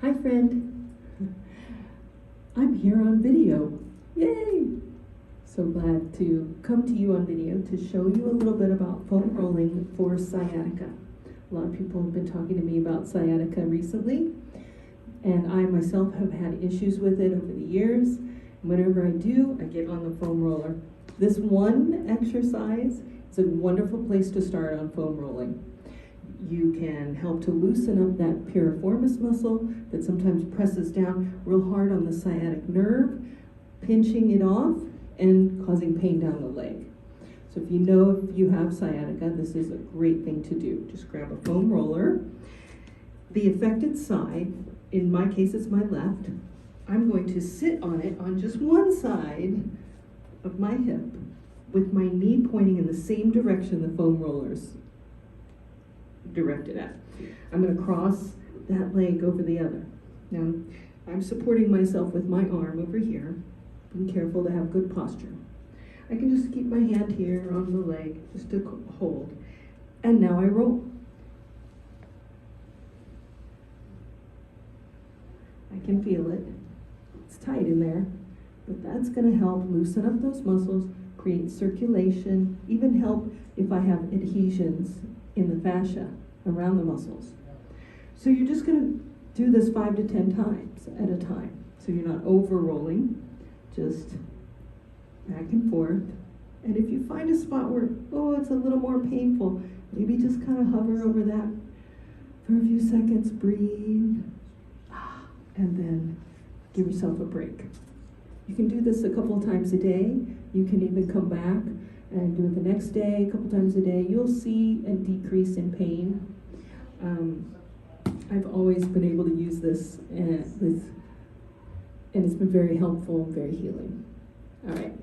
Hi friend, I'm here on video. Yay! So glad to come to you on video to show you a little bit about foam rolling for sciatica. A lot of people have been talking to me about sciatica recently, and I myself have had issues with it over the years. Whenever I do, I get on the foam roller. This one exercise is a wonderful place to start on foam rolling. You can help to loosen up that piriformis muscle that sometimes presses down real hard on the sciatic nerve, pinching it off and causing pain down the leg. So if you know if you have sciatica, this is a great thing to do. Just grab a foam roller. The affected side, in my case it's my left, I'm going to sit on it on just one side of my hip with my knee pointing in the same direction the foam roller's directed at. I'm going to cross that leg over the other. Now, I'm supporting myself with my arm over here. Being careful to have good posture. I can just keep my hand here on the leg just to hold. And now I roll. I can feel it. It's tight in there, but that's going to help loosen up those muscles, create circulation, even help if I have adhesions in the fascia around the muscles. So you're just going to do this 5 to 10 times at a time. So you're not over rolling, just back and forth. And if you find a spot where, oh, it's a little more painful, maybe just kind of hover over that for a few seconds, breathe, and then give yourself a break. You can do this a couple of times a day. You can even come back and do it the next day, a couple times a day. You'll see a decrease in pain. I've always been able to use this and it's been very helpful, very healing. All right.